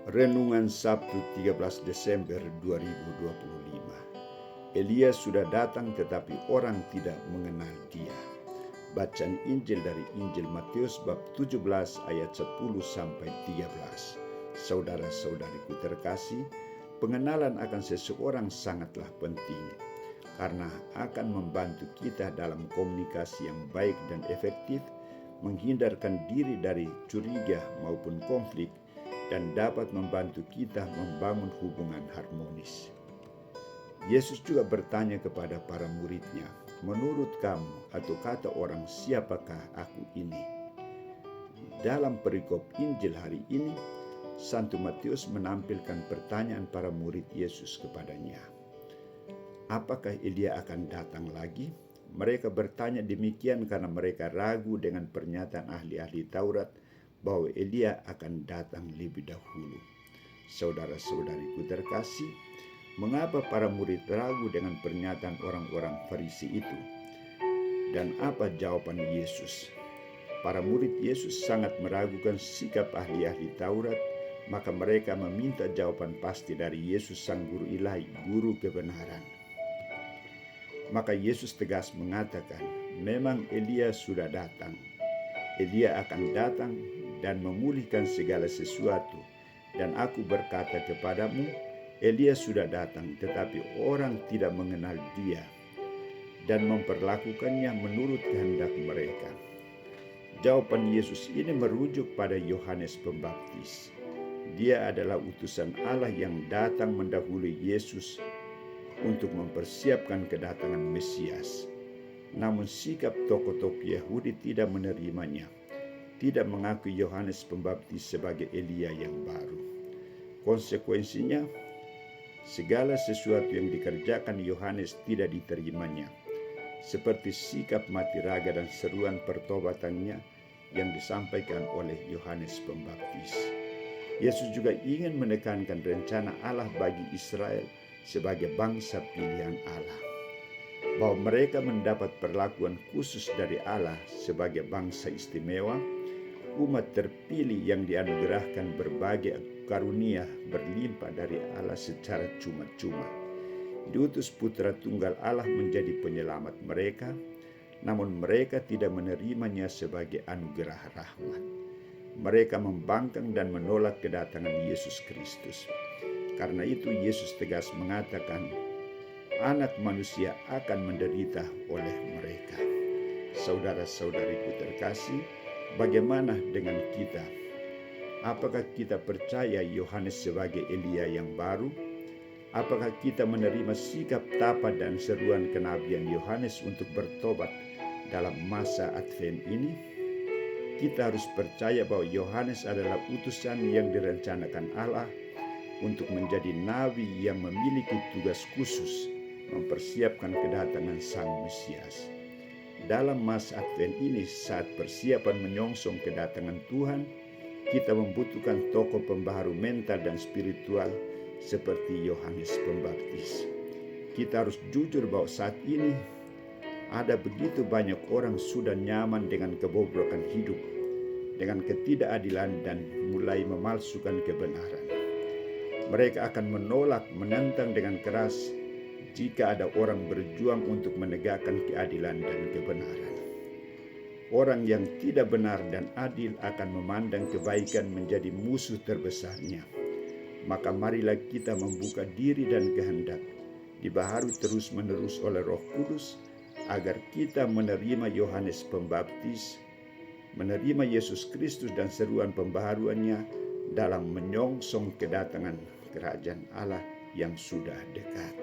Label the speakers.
Speaker 1: Renungan Sabtu 13 Desember 2025. Elia sudah datang tetapi orang tidak mengenal dia. Bacaan Injil dari Injil Matius bab 17 ayat 10 sampai 13. Saudara-saudariku terkasih, pengenalan akan seseorang sangatlah penting karena akan membantu kita dalam komunikasi yang baik dan efektif, menghindarkan diri dari curiga maupun konflik, dan dapat membantu kita membangun hubungan harmonis. Yesus juga bertanya kepada para muridnya, "Menurut kamu atau kata orang, siapakah aku ini?" Dalam perikop Injil hari ini, Santo Matius menampilkan pertanyaan para murid Yesus kepadanya. Apakah Elia akan datang lagi? Mereka bertanya demikian karena mereka ragu dengan pernyataan ahli-ahli Taurat bahwa Elia akan datang lebih dahulu. Saudara-saudariku terkasih, mengapa para murid ragu dengan pernyataan orang-orang Farisi itu? Dan apa jawaban Yesus? Para murid Yesus sangat meragukan sikap ahli-ahli Taurat, maka mereka meminta jawaban pasti dari Yesus sang guru ilahi, guru kebenaran. Maka Yesus tegas mengatakan, memang Elia sudah datang. Elia akan datang dan memulihkan segala sesuatu. Dan aku berkata kepadamu, Elia sudah datang, tetapi orang tidak mengenal dia dan memperlakukannya menurut kehendak mereka. Jawaban Yesus ini merujuk pada Yohanes Pembaptis. Dia adalah utusan Allah yang datang mendahului Yesus untuk mempersiapkan kedatangan Mesias. Namun sikap tokoh-tokoh Yahudi tidak menerimanya, tidak mengakui Yohanes Pembaptis sebagai Elia yang baru. Konsekuensinya, segala sesuatu yang dikerjakan Yohanes tidak diterimanya, seperti sikap mati raga dan seruan pertobatannya yang disampaikan oleh Yohanes Pembaptis. Yesus juga ingin menekankan rencana Allah bagi Israel sebagai bangsa pilihan Allah, bahwa mereka mendapat perlakuan khusus dari Allah sebagai bangsa istimewa, umat terpilih yang dianugerahkan berbagai karunia berlimpah dari Allah secara cuma-cuma. Diutus putra tunggal Allah menjadi penyelamat mereka, namun mereka tidak menerimanya sebagai anugerah rahmat. Mereka membangkang dan menolak kedatangan Yesus Kristus. Karena itu Yesus tegas mengatakan, Anak manusia akan menderita oleh mereka. Saudara-saudariku terkasih, bagaimana dengan kita? Apakah kita percaya Yohanes sebagai Elia yang baru? Apakah kita menerima sikap tapat dan seruan kenabian Yohanes untuk bertobat dalam masa Advent ini? Kita harus percaya bahwa Yohanes adalah utusan yang direncanakan Allah untuk menjadi nabi yang memiliki tugas khusus mempersiapkan kedatangan Sang Mesias. Dalam masa Advent ini, saat persiapan menyongsong kedatangan Tuhan, kita membutuhkan tokoh pembaharu mental dan spiritual seperti Yohanes Pembaptis. Kita harus jujur bahwa saat ini ada begitu banyak orang sudah nyaman dengan kebobrokan hidup, dengan ketidakadilan dan mulai memalsukan kebenaran. Mereka akan menolak, menentang dengan keras jika ada orang berjuang untuk menegakkan keadilan dan kebenaran. Orang yang tidak benar dan adil akan memandang kebaikan menjadi musuh terbesarnya. Maka marilah kita membuka diri dan kehendak, dibaharui terus-menerus oleh Roh Kudus, agar kita menerima Yohanes Pembaptis, menerima Yesus Kristus dan seruan pembaharuannya dalam menyongsong kedatangan kerajaan Allah yang sudah dekat.